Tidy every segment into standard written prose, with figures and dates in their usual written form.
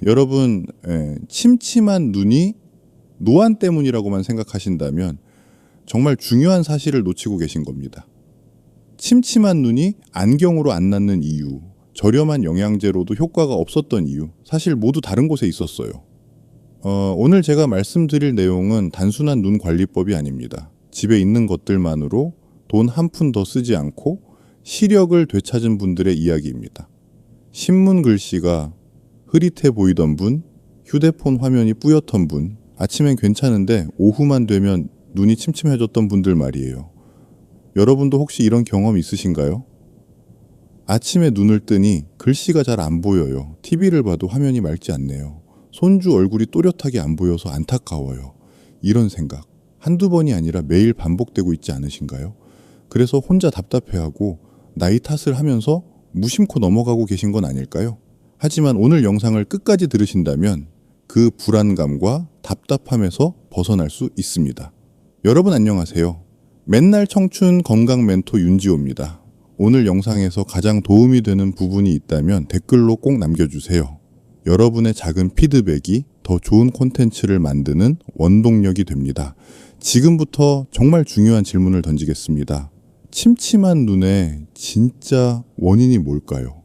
여러분, 침침한 눈이 노안 때문이라고만 생각하신다면 정말 중요한 사실을 놓치고 계신 겁니다. 침침한 눈이 안경으로 안 낫는 이유, 저렴한 영양제로도 효과가 없었던 이유, 사실 모두 다른 곳에 있었어요. 오늘 제가 말씀드릴 내용은 단순한 눈 관리법이 아닙니다. 집에 있는 것들만으로 돈 한 푼 더 쓰지 않고 시력을 되찾은 분들의 이야기입니다. 신문 글씨가 흐릿해 보이던 분, 휴대폰 화면이 뿌옇던 분, 아침엔 괜찮은데 오후만 되면 눈이 침침해졌던 분들 말이에요. 여러분도 혹시 이런 경험 있으신가요? 아침에 눈을 뜨니 글씨가 잘 안 보여요. TV를 봐도 화면이 맑지 않네요. 손주 얼굴이 또렷하게 안 보여서 안타까워요. 이런 생각 한두 번이 아니라 매일 반복되고 있지 않으신가요? 그래서 혼자 답답해하고 나이 탓을 하면서 무심코 넘어가고 계신 건 아닐까요? 하지만 오늘 영상을 끝까지 들으신다면 그 불안감과 답답함에서 벗어날 수 있습니다. 여러분 안녕하세요. 맨날 청춘 건강 멘토 윤지호입니다. 오늘 영상에서 가장 도움이 되는 부분이 있다면 댓글로 꼭 남겨주세요. 여러분의 작은 피드백이 더 좋은 콘텐츠를 만드는 원동력이 됩니다. 지금부터 정말 중요한 질문을 던지겠습니다. 침침한 눈의 진짜 원인이 뭘까요?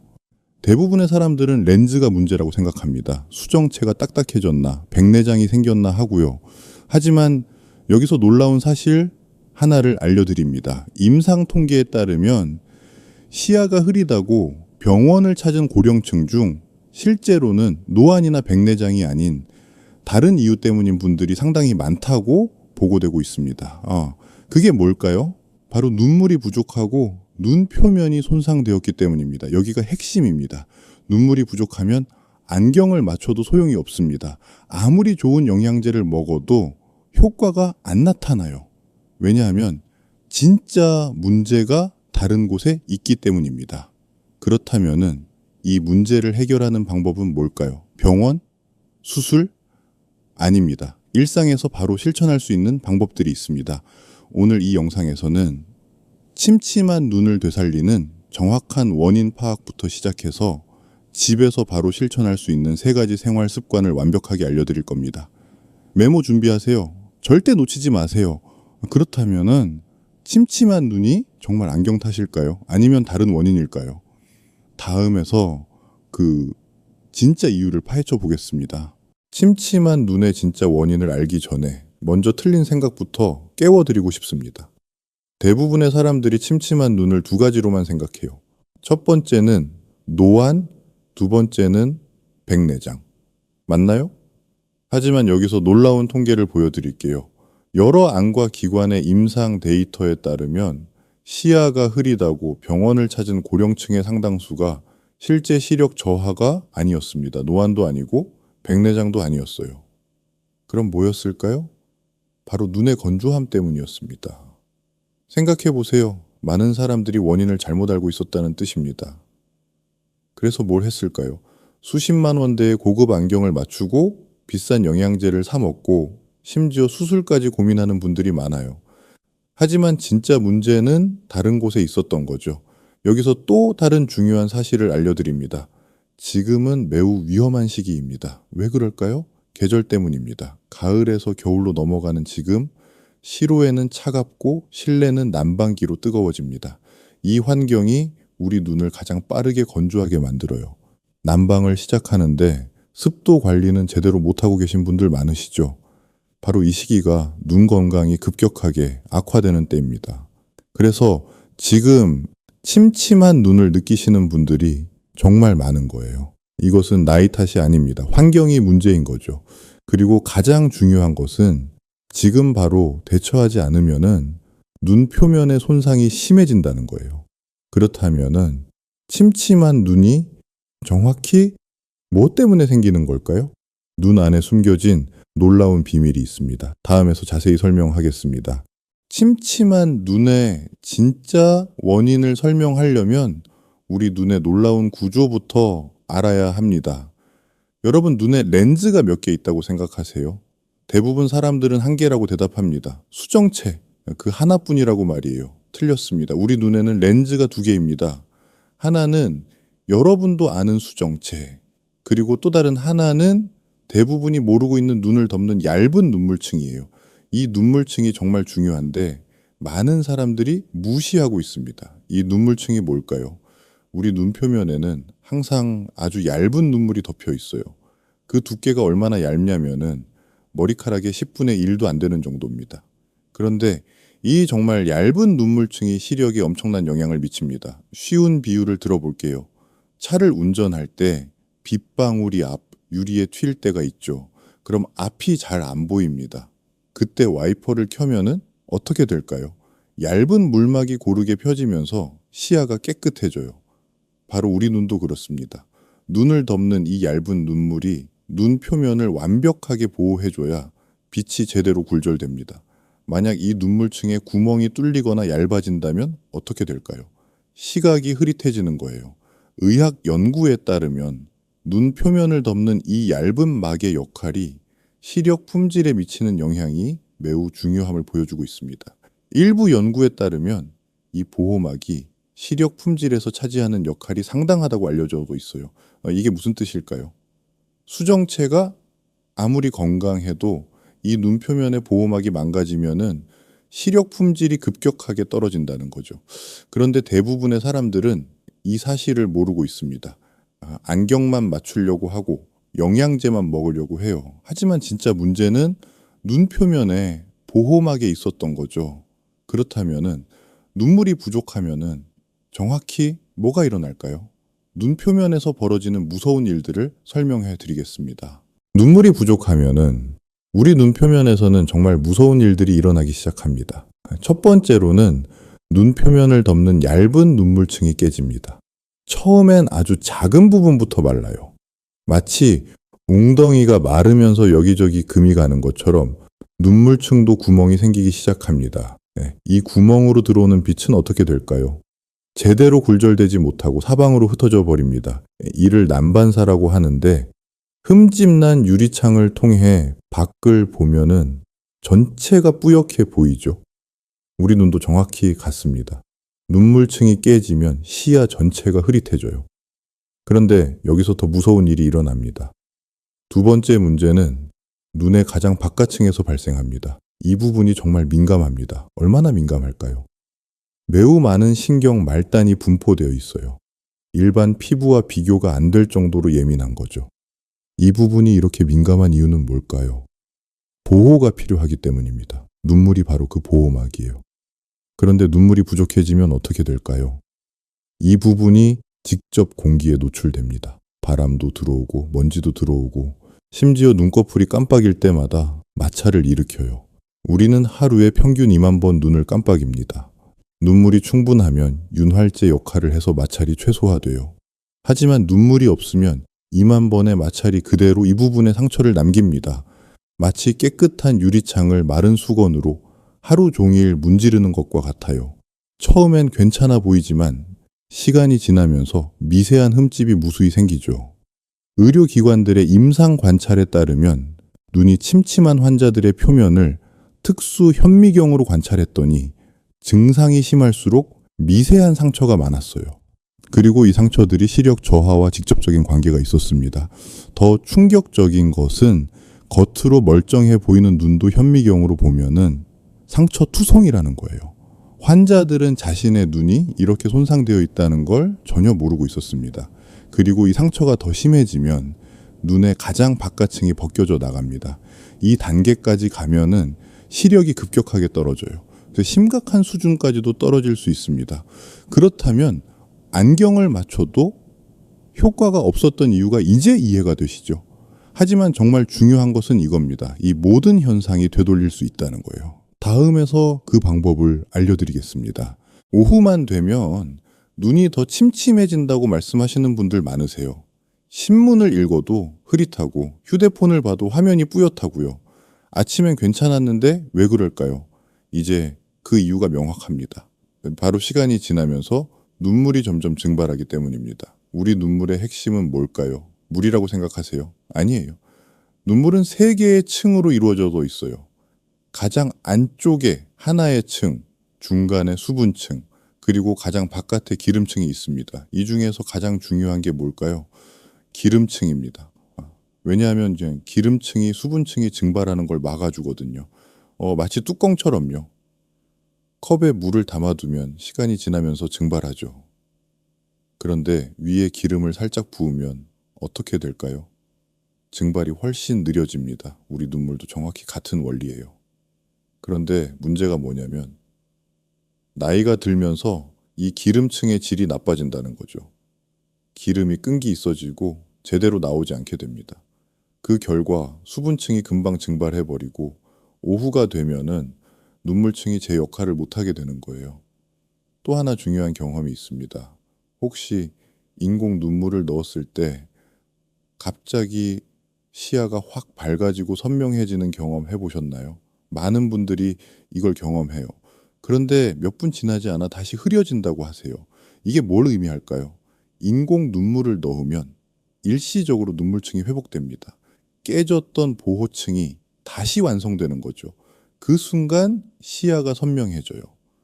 대부분의 사람들은 렌즈가 문제라고 생각합니다. 수정체가 딱딱해졌나, 백내장이 생겼나 하고요. 하지만 여기서 놀라운 사실 하나를 알려드립니다. 임상 통계에 따르면 시야가 흐리다고 병원을 찾은 고령층 중 실제로는 노안이나 백내장이 아닌 다른 이유 때문인 분들이 상당히 많다고 보고되고 있습니다. 그게 뭘까요? 바로 눈물이 부족하고 눈 표면이 손상되었기 때문입니다. 여기가 핵심입니다. 눈물이 부족하면 안경을 맞춰도 소용이 없습니다. 아무리 좋은 영양제를 먹어도 효과가 안 나타나요. 왜냐하면 진짜 문제가 다른 곳에 있기 때문입니다. 그렇다면은 이 문제를 해결하는 방법은 뭘까요? 병원? 수술? 아닙니다. 일상에서 바로 실천할 수 있는 방법들이 있습니다. 오늘 이 영상에서는 침침한 눈을 되살리는 정확한 원인 파악부터 시작해서 집에서 바로 실천할 수 있는 3가지 생활 습관을 완벽하게 알려드릴 겁니다. 메모 준비하세요. 절대 놓치지 마세요. 그렇다면은 침침한 눈이 정말 안경 탓일까요? 아니면 다른 원인일까요? 다음에서 진짜 이유를 파헤쳐 보겠습니다. 침침한 눈의 진짜 원인을 알기 전에 먼저 틀린 생각부터 깨워드리고 싶습니다. 대부분의 사람들이 침침한 눈을 2가지로만 생각해요. 첫 번째는 노안, 2번째는 백내장. 맞나요? 하지만 여기서 놀라운 통계를 보여드릴게요. 여러 안과 기관의 임상 데이터에 따르면 시야가 흐리다고 병원을 찾은 고령층의 상당수가 실제 시력 저하가 아니었습니다. 노안도 아니고 백내장도 아니었어요. 그럼 뭐였을까요? 바로 눈의 건조함 때문이었습니다. 생각해 보세요. 많은 사람들이 원인을 잘못 알고 있었다는 뜻입니다. 그래서 뭘 했을까요? 수십만 원대의 고급 안경을 맞추고 비싼 영양제를 사 먹고 심지어 수술까지 고민하는 분들이 많아요. 하지만 진짜 문제는 다른 곳에 있었던 거죠. 여기서 또 다른 중요한 사실을 알려드립니다. 지금은 매우 위험한 시기입니다. 왜 그럴까요? 계절 때문입니다. 가을에서 겨울로 넘어가는 지금 시로에는 차갑고 실내는 난방기로 뜨거워집니다. 이 환경이 우리 눈을 가장 빠르게 건조하게 만들어요. 난방을 시작하는데 습도 관리는 제대로 못하고 계신 분들 많으시죠? 바로 이 시기가 눈 건강이 급격하게 악화되는 때입니다. 그래서 지금 침침한 눈을 느끼시는 분들이 정말 많은 거예요. 이것은 나이 탓이 아닙니다. 환경이 문제인 거죠. 그리고 가장 중요한 것은 지금 바로 대처하지 않으면은 눈 표면의 손상이 심해진다는 거예요. 그렇다면은 침침한 눈이 정확히 뭐 때문에 생기는 걸까요? 눈 안에 숨겨진 놀라운 비밀이 있습니다. 다음에서 자세히 설명하겠습니다. 침침한 눈의 진짜 원인을 설명하려면 우리 눈의 놀라운 구조부터 알아야 합니다. 여러분 눈에 렌즈가 몇 개 있다고 생각하세요? 대부분 사람들은 1개라고 대답합니다. 수정체, 그 하나뿐이라고 말이에요. 틀렸습니다. 우리 눈에는 렌즈가 2개입니다. 하나는 여러분도 아는 수정체, 그리고 또 다른 하나는 대부분이 모르고 있는 눈을 덮는 얇은 눈물층이에요. 이 눈물층이 정말 중요한데 많은 사람들이 무시하고 있습니다. 이 눈물층이 뭘까요? 우리 눈 표면에는 항상 아주 얇은 눈물이 덮여 있어요. 그 두께가 얼마나 얇냐면은 머리카락의 10분의 1도 안 되는 정도입니다. 그런데 이 정말 얇은 눈물층이 시력에 엄청난 영향을 미칩니다. 쉬운 비유를 들어볼게요. 차를 운전할 때 빗방울이 앞 유리에 튈 때가 있죠. 그럼 앞이 잘 안 보입니다. 그때 와이퍼를 켜면은 어떻게 될까요? 얇은 물막이 고르게 펴지면서 시야가 깨끗해져요. 바로 우리 눈도 그렇습니다. 눈을 덮는 이 얇은 눈물이 눈 표면을 완벽하게 보호해줘야 빛이 제대로 굴절됩니다. 만약 이 눈물층에 구멍이 뚫리거나 얇아진다면 어떻게 될까요? 시각이 흐릿해지는 거예요. 의학 연구에 따르면 눈 표면을 덮는 이 얇은 막의 역할이 시력 품질에 미치는 영향이 매우 중요함을 보여주고 있습니다. 일부 연구에 따르면 이 보호막이 시력 품질에서 차지하는 역할이 상당하다고 알려져도 있어요. 이게 무슨 뜻일까요? 수정체가 아무리 건강해도 이 눈 표면의 보호막이 망가지면은 시력 품질이 급격하게 떨어진다는 거죠. 그런데 대부분의 사람들은 이 사실을 모르고 있습니다. 안경만 맞추려고 하고 영양제만 먹으려고 해요. 하지만 진짜 문제는 눈 표면에 보호막에 있었던 거죠. 그렇다면은 눈물이 부족하면은 정확히 뭐가 일어날까요? 눈 표면에서 벌어지는 무서운 일들을 설명해 드리겠습니다. 눈물이 부족하면은 우리 눈 표면에서는 정말 무서운 일들이 일어나기 시작합니다. 첫 번째로는 눈 표면을 덮는 얇은 눈물층이 깨집니다. 처음엔 아주 작은 부분부터 말라요. 마치 웅덩이가 마르면서 여기저기 금이 가는 것처럼 눈물층도 구멍이 생기기 시작합니다. 이 구멍으로 들어오는 빛은 어떻게 될까요? 제대로 굴절되지 못하고 사방으로 흩어져 버립니다. 이를 난반사라고 하는데 흠집난 유리창을 통해 밖을 보면은 전체가 뿌옇게 보이죠. 우리 눈도 정확히 같습니다. 눈물층이 깨지면 시야 전체가 흐릿해져요. 그런데 여기서 더 무서운 일이 일어납니다. 두 번째 문제는 눈의 가장 바깥층에서 발생합니다. 이 부분이 정말 민감합니다. 얼마나 민감할까요? 매우 많은 신경 말단이 분포되어 있어요. 일반 피부와 비교가 안 될 정도로 예민한 거죠. 이 부분이 이렇게 민감한 이유는 뭘까요? 보호가 필요하기 때문입니다. 눈물이 바로 그 보호막이에요. 그런데 눈물이 부족해지면 어떻게 될까요? 이 부분이 직접 공기에 노출됩니다. 바람도 들어오고 먼지도 들어오고 심지어 눈꺼풀이 깜빡일 때마다 마찰을 일으켜요. 우리는 하루에 평균 2만 번 눈을 깜빡입니다. 눈물이 충분하면 윤활제 역할을 해서 마찰이 최소화돼요. 하지만 눈물이 없으면 2만 번의 마찰이 그대로 이 부분에 상처를 남깁니다. 마치 깨끗한 유리창을 마른 수건으로 하루 종일 문지르는 것과 같아요. 처음엔 괜찮아 보이지만 시간이 지나면서 미세한 흠집이 무수히 생기죠. 의료기관들의 임상 관찰에 따르면 눈이 침침한 환자들의 표면을 특수 현미경으로 관찰했더니 증상이 심할수록 미세한 상처가 많았어요. 그리고 이 상처들이 시력 저하와 직접적인 관계가 있었습니다. 더 충격적인 것은 겉으로 멀쩡해 보이는 눈도 현미경으로 보면은 상처 투성이라는 거예요. 환자들은 자신의 눈이 이렇게 손상되어 있다는 걸 전혀 모르고 있었습니다. 그리고 이 상처가 더 심해지면 눈의 가장 바깥층이 벗겨져 나갑니다. 이 단계까지 가면은 시력이 급격하게 떨어져요. 그래서 심각한 수준까지도 떨어질 수 있습니다. 그렇다면 안경을 맞춰도 효과가 없었던 이유가 이제 이해가 되시죠? 하지만 정말 중요한 것은 이겁니다. 이 모든 현상이 되돌릴 수 있다는 거예요. 다음에서 그 방법을 알려드리겠습니다. 오후만 되면 눈이 더 침침해진다고 말씀하시는 분들 많으세요. 신문을 읽어도 흐릿하고 휴대폰을 봐도 화면이 뿌옇다고요. 아침엔 괜찮았는데 왜 그럴까요? 이제 그 이유가 명확합니다. 바로 시간이 지나면서 눈물이 점점 증발하기 때문입니다. 우리 눈물의 핵심은 뭘까요? 물이라고 생각하세요? 아니에요. 눈물은 3개의 층으로 이루어져 있어요. 가장 안쪽에 하나의 층, 중간에 수분층, 그리고 가장 바깥에 기름층이 있습니다. 이 중에서 가장 중요한 게 뭘까요? 기름층입니다. 왜냐하면 이제 기름층이 수분층이 증발하는 걸 막아주거든요. 마치 뚜껑처럼요. 컵에 물을 담아두면 시간이 지나면서 증발하죠. 그런데 위에 기름을 살짝 부으면 어떻게 될까요? 증발이 훨씬 느려집니다. 우리 눈물도 정확히 같은 원리예요. 그런데 문제가 뭐냐면 나이가 들면서 이 기름층의 질이 나빠진다는 거죠. 기름이 끈기 있어지고 제대로 나오지 않게 됩니다. 그 결과 수분층이 금방 증발해버리고 오후가 되면은 눈물층이 제 역할을 못하게 되는 거예요. 또 하나 중요한 경험이 있습니다. 혹시 인공 눈물을 넣었을 때 갑자기 시야가 확 밝아지고 선명해지는 경험 해보셨나요? 많은 분들이 이걸 경험해요. 그런데 몇 분 지나지 않아 다시 흐려진다고 하세요. 이게 뭘 의미할까요? 인공 눈물을 넣으면 일시적으로 눈물층이 회복됩니다. 깨졌던 보호층이 다시 완성되는 거죠. 그 순간 시야가 선명해져요.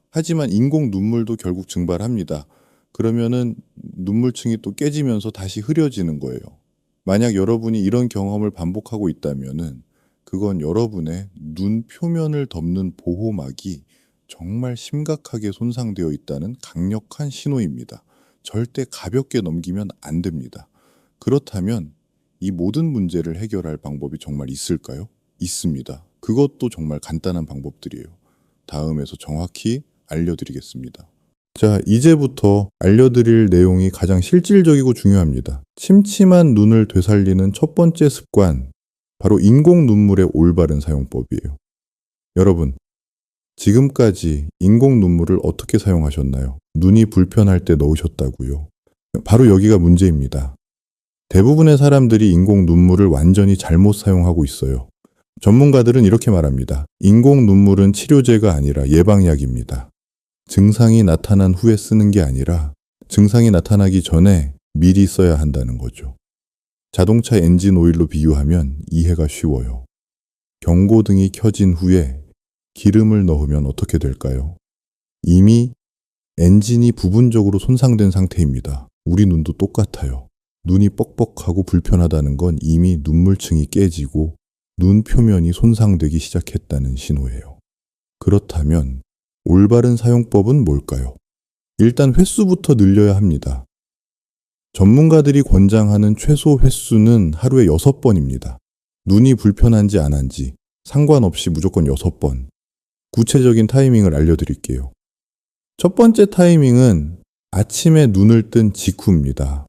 하지만 인공 눈물도 결국 증발합니다. 그러면은 눈물층이 또 깨지면서 다시 흐려지는 거예요. 만약 여러분이 이런 경험을 반복하고 있다면은 그건 여러분의 눈 표면을 덮는 보호막이 정말 심각하게 손상되어 있다는 강력한 신호입니다. 절대 가볍게 넘기면 안 됩니다. 그렇다면 이 모든 문제를 해결할 방법이 정말 있을까요? 있습니다. 그것도 정말 간단한 방법들이에요. 다음에서 정확히 알려드리겠습니다. 자, 이제부터 알려드릴 내용이 가장 실질적이고 중요합니다. 침침한 눈을 되살리는 첫 번째 습관, 바로 인공 눈물의 올바른 사용법이에요. 여러분, 지금까지 인공 눈물을 어떻게 사용하셨나요? 눈이 불편할 때 넣으셨다고요. 바로 여기가 문제입니다. 대부분의 사람들이 인공 눈물을 완전히 잘못 사용하고 있어요. 전문가들은 이렇게 말합니다. 인공 눈물은 치료제가 아니라 예방약입니다. 증상이 나타난 후에 쓰는 게 아니라 증상이 나타나기 전에 미리 써야 한다는 거죠. 자동차 엔진 오일로 비유하면 이해가 쉬워요. 경고등이 켜진 후에 기름을 넣으면 어떻게 될까요? 이미 엔진이 부분적으로 손상된 상태입니다. 우리 눈도 똑같아요. 눈이 뻑뻑하고 불편하다는 건 이미 눈물층이 깨지고 눈 표면이 손상되기 시작했다는 신호예요. 그렇다면 올바른 사용법은 뭘까요? 일단 횟수부터 늘려야 합니다. 전문가들이 권장하는 최소 횟수는 하루에 6번입니다. 눈이 불편한지 안 한지 상관없이 무조건 6번. 구체적인 타이밍을 알려드릴게요. 첫 번째 타이밍은 아침에 눈을 뜬 직후입니다.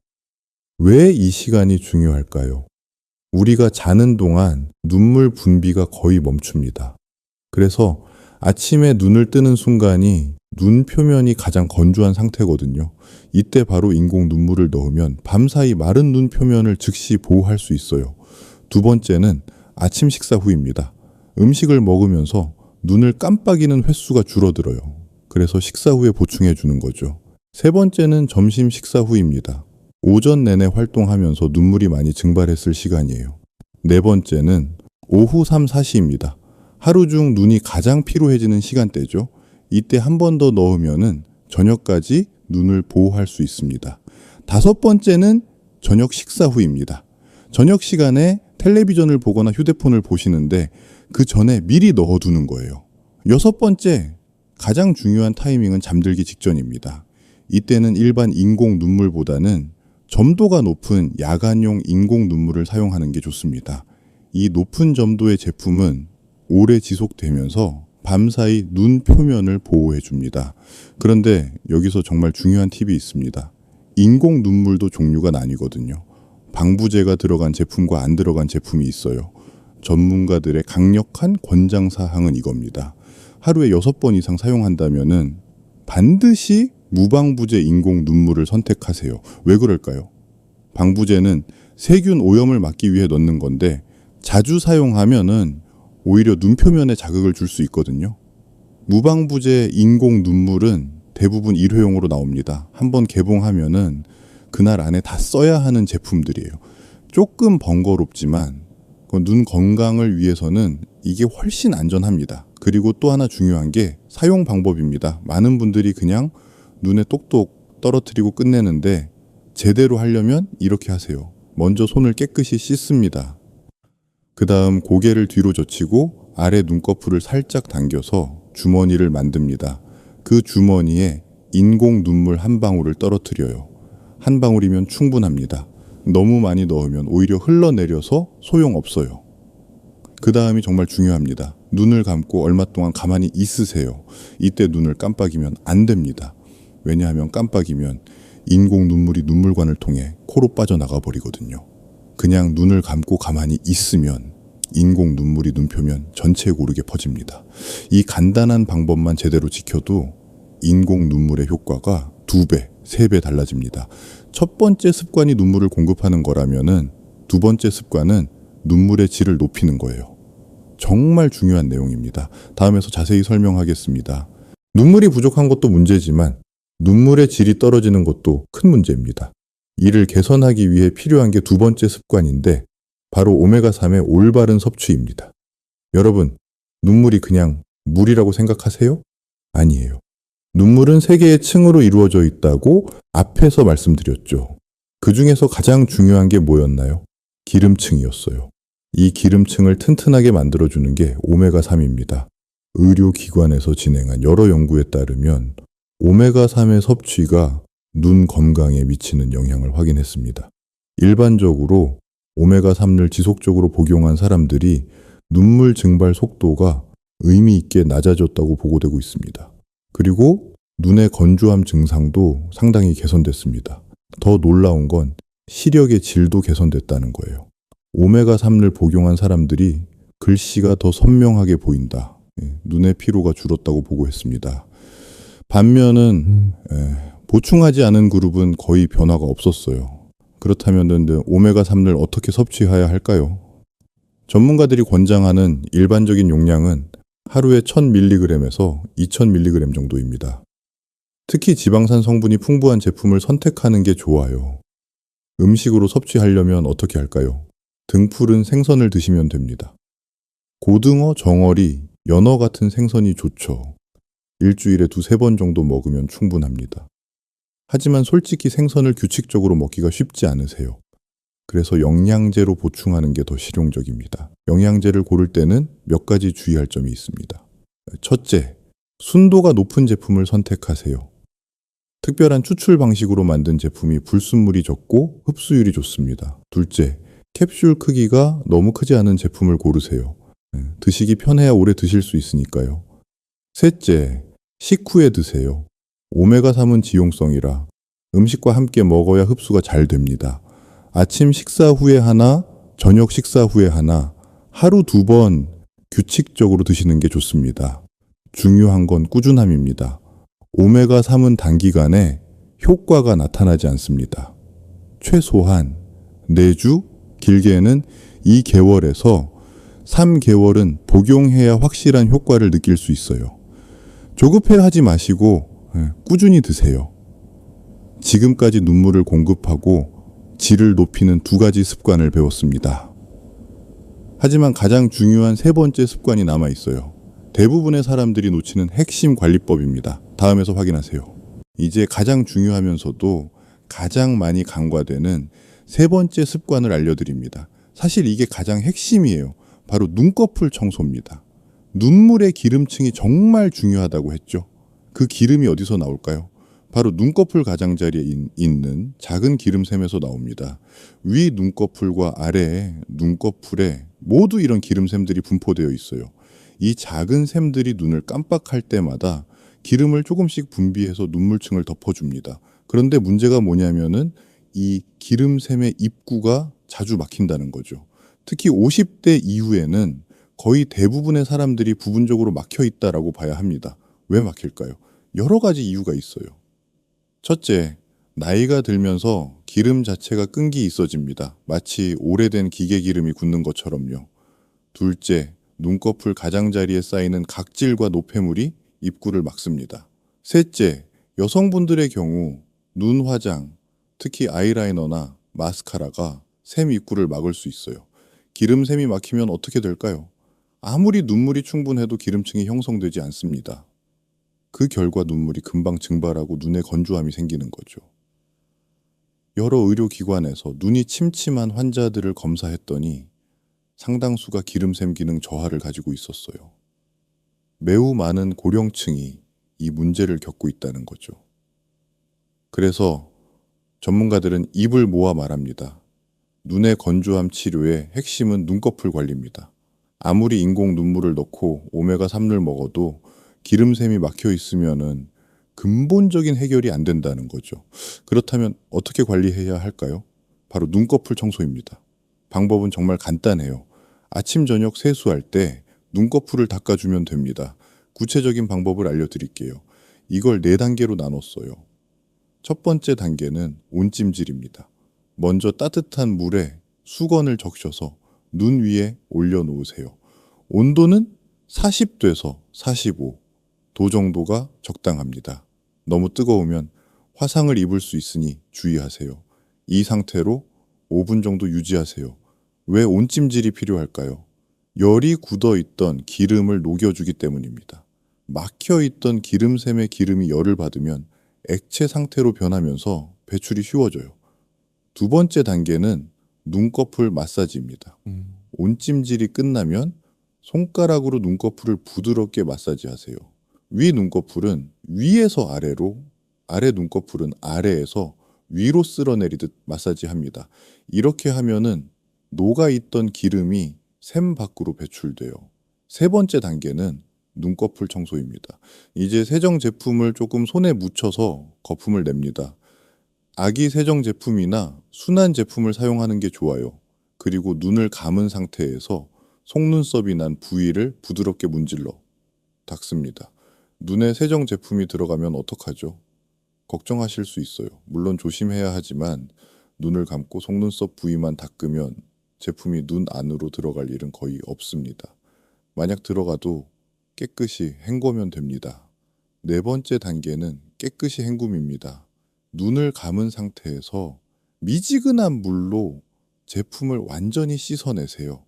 왜 이 시간이 중요할까요? 우리가 자는 동안 눈물 분비가 거의 멈춥니다. 그래서 아침에 눈을 뜨는 순간이 눈 표면이 가장 건조한 상태거든요. 이때 바로 인공 눈물을 넣으면 밤사이 마른 눈 표면을 즉시 보호할 수 있어요. 두 번째는 아침 식사 후입니다. 음식을 먹으면서 눈을 깜빡이는 횟수가 줄어들어요. 그래서 식사 후에 보충해 주는 거죠. 세 번째는 점심 식사 후입니다. 오전 내내 활동하면서 눈물이 많이 증발했을 시간이에요. 네 번째는 오후 3, 4시입니다. 하루 중 눈이 가장 피로해지는 시간대죠. 이때 한 번 더 넣으면은 저녁까지 눈을 보호할 수 있습니다. 다섯 번째는 저녁 식사 후입니다. 저녁 시간에 텔레비전을 보거나 휴대폰을 보시는데 그 전에 미리 넣어두는 거예요. 여섯 번째, 가장 중요한 타이밍은 잠들기 직전입니다. 이때는 일반 인공 눈물보다는 점도가 높은 야간용 인공 눈물을 사용하는 게 좋습니다. 이 높은 점도의 제품은 오래 지속되면서 밤사이 눈 표면을 보호해 줍니다. 그런데 여기서 정말 중요한 팁이 있습니다. 인공 눈물도 종류가 나뉘거든요. 방부제가 들어간 제품과 안 들어간 제품이 있어요. 전문가들의 강력한 권장사항은 이겁니다. 하루에 6번 이상 사용한다면은 반드시 무방부제 인공 눈물을 선택하세요. 왜 그럴까요? 방부제는 세균 오염을 막기 위해 넣는 건데 자주 사용하면은 오히려 눈 표면에 자극을 줄 수 있거든요. 무방부제 인공 눈물은 대부분 일회용으로 나옵니다. 한번 개봉하면은 그날 안에 다 써야 하는 제품들이에요. 조금 번거롭지만 눈 건강을 위해서는 이게 훨씬 안전합니다. 그리고 또 하나 중요한 게 사용 방법입니다. 많은 분들이 그냥 눈에 똑똑 떨어뜨리고 끝내는데 제대로 하려면 이렇게 하세요. 먼저 손을 깨끗이 씻습니다. 그 다음 고개를 뒤로 젖히고 아래 눈꺼풀을 살짝 당겨서 주머니를 만듭니다. 그 주머니에 인공 눈물 한 방울을 떨어뜨려요. 한 방울이면 충분합니다. 너무 많이 넣으면 오히려 흘러내려서 소용없어요. 그 다음이 정말 중요합니다. 눈을 감고 얼마 동안 가만히 있으세요. 이때 눈을 깜빡이면 안 됩니다. 왜냐하면 깜빡이면 인공 눈물이 눈물관을 통해 코로 빠져나가 버리거든요. 그냥 눈을 감고 가만히 있으면 인공 눈물이 눈표면 전체에 고르게 퍼집니다. 이 간단한 방법만 제대로 지켜도 인공 눈물의 효과가 2배, 3배 달라집니다. 첫 번째 습관이 눈물을 공급하는 거라면은 두 번째 습관은 눈물의 질을 높이는 거예요. 정말 중요한 내용입니다. 다음에서 자세히 설명하겠습니다. 눈물이 부족한 것도 문제지만 눈물의 질이 떨어지는 것도 큰 문제입니다. 이를 개선하기 위해 필요한 게 두 번째 습관인데 바로 오메가3의 올바른 섭취입니다. 여러분, 눈물이 그냥 물이라고 생각하세요? 아니에요. 눈물은 3개의 층으로 이루어져 있다고 앞에서 말씀드렸죠. 그 중에서 가장 중요한 게 뭐였나요? 기름층이었어요. 이 기름층을 튼튼하게 만들어주는 게 오메가3입니다. 의료기관에서 진행한 여러 연구에 따르면 오메가3의 섭취가 눈 건강에 미치는 영향을 확인했습니다. 일반적으로 오메가3를 지속적으로 복용한 사람들이 눈물 증발 속도가 의미 있게 낮아졌다고 보고되고 있습니다. 그리고 눈의 건조함 증상도 상당히 개선됐습니다. 더 놀라운 건 시력의 질도 개선됐다는 거예요. 오메가3를 복용한 사람들이 글씨가 더 선명하게 보인다. 눈의 피로가 줄었다고 보고했습니다. 반면은 보충하지 않은 그룹은 거의 변화가 없었어요. 그렇다면 오메가3를 어떻게 섭취해야 할까요? 전문가들이 권장하는 일반적인 용량은 하루에 1000mg에서 2000mg 정도입니다. 특히 지방산 성분이 풍부한 제품을 선택하는 게 좋아요. 음식으로 섭취하려면 어떻게 할까요? 등푸른 생선을 드시면 됩니다. 고등어, 정어리, 연어 같은 생선이 좋죠. 일주일에 2-3번 정도 먹으면 충분합니다. 하지만 솔직히 생선을 규칙적으로 먹기가 쉽지 않으세요. 그래서 영양제로 보충하는 게 더 실용적입니다. 영양제를 고를 때는 몇 가지 주의할 점이 있습니다. 첫째, 순도가 높은 제품을 선택하세요. 특별한 추출 방식으로 만든 제품이 불순물이 적고 흡수율이 좋습니다. 둘째, 캡슐 크기가 너무 크지 않은 제품을 고르세요. 드시기 편해야 오래 드실 수 있으니까요. 셋째, 식후에 드세요. 오메가3은 지용성이라 음식과 함께 먹어야 흡수가 잘 됩니다. 아침 식사 후에 하나, 저녁 식사 후에 하나, 하루 2번 규칙적으로 드시는 게 좋습니다. 중요한 건 꾸준함입니다. 오메가3은 단기간에 효과가 나타나지 않습니다. 최소한 4주, 길게는 2개월에서 3개월은 복용해야 확실한 효과를 느낄 수 있어요. 조급해하지 마시고 꾸준히 드세요. 지금까지 눈물을 공급하고 질을 높이는 2가지 습관을 배웠습니다. 하지만 가장 중요한 3번째 습관이 남아 있어요. 대부분의 사람들이 놓치는 핵심 관리법입니다. 다음에서 확인하세요. 이제 가장 중요하면서도 가장 많이 간과되는 3번째 습관을 알려드립니다. 사실 이게 가장 핵심이에요. 바로 눈꺼풀 청소입니다. 눈물의 기름층이 정말 중요하다고 했죠. 그 기름이 어디서 나올까요? 바로 눈꺼풀 가장자리에 있는 작은 기름샘에서 나옵니다. 위 눈꺼풀과 아래 눈꺼풀에 모두 이런 기름샘들이 분포되어 있어요. 이 작은 샘들이 눈을 깜빡할 때마다 기름을 조금씩 분비해서 눈물층을 덮어줍니다. 그런데 문제가 뭐냐면은 이 기름샘의 입구가 자주 막힌다는 거죠. 특히 50대 이후에는 거의 대부분의 사람들이 부분적으로 막혀 있다라고 봐야 합니다. 왜 막힐까요? 여러 가지 이유가 있어요. 첫째, 나이가 들면서 기름 자체가 끈기 있어집니다. 마치 오래된 기계 기름이 굳는 것처럼요. 둘째, 눈꺼풀 가장자리에 쌓이는 각질과 노폐물이 입구를 막습니다. 셋째, 여성분들의 경우 눈 화장, 특히 아이라이너나 마스카라가 샘 입구를 막을 수 있어요. 기름샘이 막히면 어떻게 될까요? 아무리 눈물이 충분해도 기름층이 형성되지 않습니다. 그 결과 눈물이 금방 증발하고 눈에 건조함이 생기는 거죠. 여러 의료기관에서 눈이 침침한 환자들을 검사했더니 상당수가 기름샘 기능 저하를 가지고 있었어요. 매우 많은 고령층이 이 문제를 겪고 있다는 거죠. 그래서 전문가들은 입을 모아 말합니다. 눈의 건조함 치료의 핵심은 눈꺼풀 관리입니다. 아무리 인공 눈물을 넣고 오메가3를 먹어도 기름샘이 막혀 있으면은 근본적인 해결이 안 된다는 거죠. 그렇다면 어떻게 관리해야 할까요? 바로 눈꺼풀 청소입니다. 방법은 정말 간단해요. 아침 저녁 세수할 때 눈꺼풀을 닦아주면 됩니다. 구체적인 방법을 알려드릴게요. 이걸 4단계로 나눴어요. 첫 번째 단계는 온찜질입니다. 먼저 따뜻한 물에 수건을 적셔서 눈 위에 올려놓으세요. 온도는 40도에서 45도 정도가 적당합니다. 너무 뜨거우면 화상을 입을 수 있으니 주의하세요. 이 상태로 5분 정도 유지하세요. 왜 온찜질이 필요할까요? 열이 굳어있던 기름을 녹여주기 때문입니다. 막혀있던 기름샘의 기름이 열을 받으면 액체 상태로 변하면서 배출이 쉬워져요. 두 번째 단계는 눈꺼풀 마사지입니다. 온찜질이 끝나면 손가락으로 눈꺼풀을 부드럽게 마사지하세요. 위 눈꺼풀은 위에서 아래로, 아래 눈꺼풀은 아래에서 위로 쓸어내리듯 마사지합니다. 이렇게 하면은 녹아있던 기름이 샘 밖으로 배출돼요. 세 번째 단계는 눈꺼풀 청소입니다. 이제 세정 제품을 조금 손에 묻혀서 거품을 냅니다. 아기 세정 제품이나 순한 제품을 사용하는 게 좋아요. 그리고 눈을 감은 상태에서 속눈썹이 난 부위를 부드럽게 문질러 닦습니다. 눈에 세정 제품이 들어가면 어떡하죠? 걱정하실 수 있어요. 물론 조심해야 하지만 눈을 감고 속눈썹 부위만 닦으면 제품이 눈 안으로 들어갈 일은 거의 없습니다. 만약 들어가도 깨끗이 헹구면 됩니다. 네 번째 단계는 깨끗이 헹굼입니다. 눈을 감은 상태에서 미지근한 물로 제품을 완전히 씻어내세요.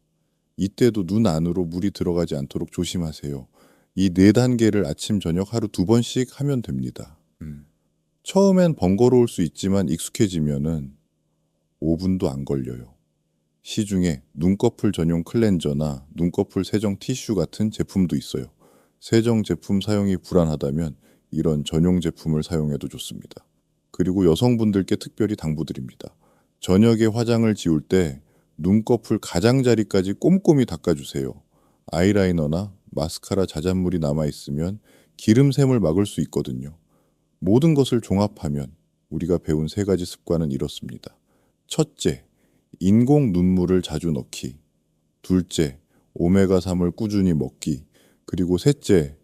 이때도 눈 안으로 물이 들어가지 않도록 조심하세요. 이 4단계를 아침 저녁 하루 2번씩 하면 됩니다. 처음엔 번거로울 수 있지만 익숙해지면은 5분도 안 걸려요. 시중에 눈꺼풀 전용 클렌저나 눈꺼풀 세정 티슈 같은 제품도 있어요. 세정 제품 사용이 불안하다면 이런 전용 제품을 사용해도 좋습니다. 그리고 여성분들께 특별히 당부드립니다. 저녁에 화장을 지울 때 눈꺼풀 가장자리까지 꼼꼼히 닦아주세요. 아이라이너나 마스카라 자잔물이 남아있으면 기름샘을 막을 수 있거든요. 모든 것을 종합하면 우리가 배운 3가지 습관은 이렇습니다. 첫째, 인공 눈물을 자주 넣기. 둘째, 오메가3을 꾸준히 먹기. 그리고 셋째,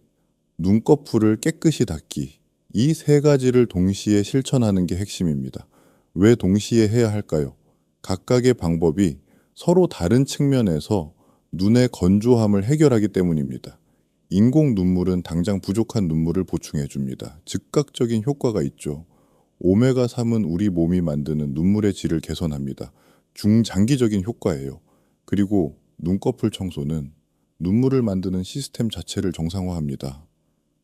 눈꺼풀을 깨끗이 닦기. 이 3가지를 동시에 실천하는 게 핵심입니다. 왜 동시에 해야 할까요? 각각의 방법이 서로 다른 측면에서 눈의 건조함을 해결하기 때문입니다. 인공 눈물은 당장 부족한 눈물을 보충해 줍니다. 즉각적인 효과가 있죠. 오메가3은 우리 몸이 만드는 눈물의 질을 개선합니다. 중장기적인 효과예요. 그리고 눈꺼풀 청소는 눈물을 만드는 시스템 자체를 정상화합니다.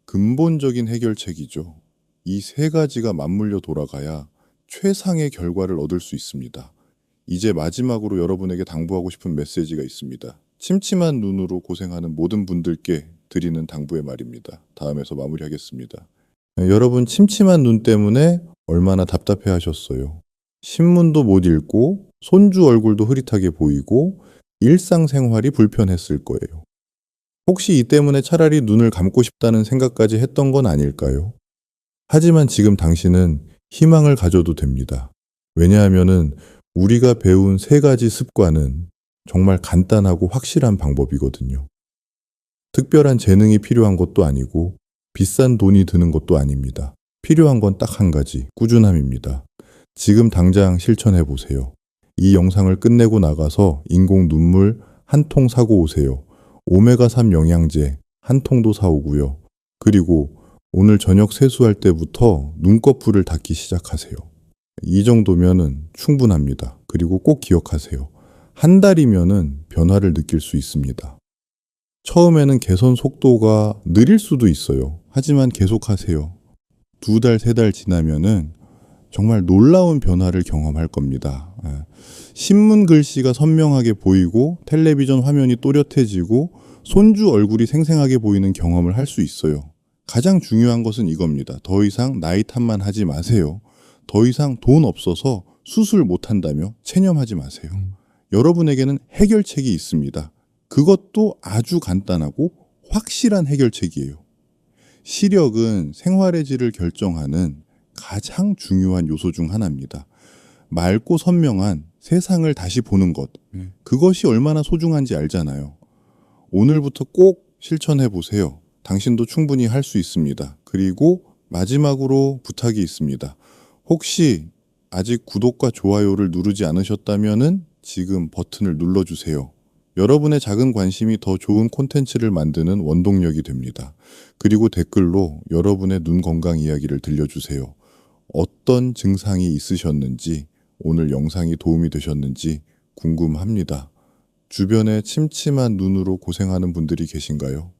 근본적인 해결책이죠. 이 3가지가 맞물려 돌아가야 최상의 결과를 얻을 수 있습니다. 이제 마지막으로 여러분에게 당부하고 싶은 메시지가 있습니다. 침침한 눈으로 고생하는 모든 분들께 드리는 당부의 말입니다. 다음에서 마무리하겠습니다. 여러분 침침한 눈 때문에 얼마나 답답해 하셨어요. 신문도 못 읽고 손주 얼굴도 흐릿하게 보이고 일상생활이 불편했을 거예요. 혹시 이 때문에 차라리 눈을 감고 싶다는 생각까지 했던 건 아닐까요? 하지만 지금 당신은 희망을 가져도 됩니다. 왜냐하면은 우리가 배운 3가지 습관은 정말 간단하고 확실한 방법이거든요. 특별한 재능이 필요한 것도 아니고 비싼 돈이 드는 것도 아닙니다. 필요한 건 딱 한 가지, 꾸준함입니다. 지금 당장 실천해 보세요. 이 영상을 끝내고 나가서 인공 눈물 한 통 사고 오세요. 오메가3 영양제 한 통도 사오고요. 그리고 오늘 저녁 세수할 때부터 눈꺼풀을 닦기 시작하세요. 이 정도면은 충분합니다. 그리고 꼭 기억하세요. 한 달이면은 변화를 느낄 수 있습니다. 처음에는 개선 속도가 느릴 수도 있어요. 하지만 계속하세요. 2달, 3달 지나면은 정말 놀라운 변화를 경험할 겁니다. 신문 글씨가 선명하게 보이고 텔레비전 화면이 또렷해지고 손주 얼굴이 생생하게 보이는 경험을 할 수 있어요. 가장 중요한 것은 이겁니다. 더 이상 나이 탓만 하지 마세요. 더 이상 돈 없어서 수술 못한다며 체념하지 마세요. 여러분에게는 해결책이 있습니다. 그것도 아주 간단하고 확실한 해결책이에요. 시력은 생활의 질을 결정하는 가장 중요한 요소 중 하나입니다. 맑고 선명한 세상을 다시 보는 것, 그것이 얼마나 소중한지 알잖아요. 오늘부터 꼭 실천해 보세요. 당신도 충분히 할 수 있습니다. 그리고 마지막으로 부탁이 있습니다. 혹시 아직 구독과 좋아요를 누르지 않으셨다면 지금 버튼을 눌러주세요. 여러분의 작은 관심이 더 좋은 콘텐츠를 만드는 원동력이 됩니다. 그리고 댓글로 여러분의 눈 건강 이야기를 들려주세요. 어떤 증상이 있으셨는지, 오늘 영상이 도움이 되셨는지 궁금합니다. 주변에 침침한 눈으로 고생하는 분들이 계신가요?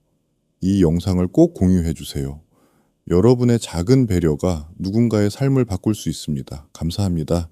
이 영상을 꼭 공유해 주세요. 여러분의 작은 배려가 누군가의 삶을 바꿀 수 있습니다. 감사합니다.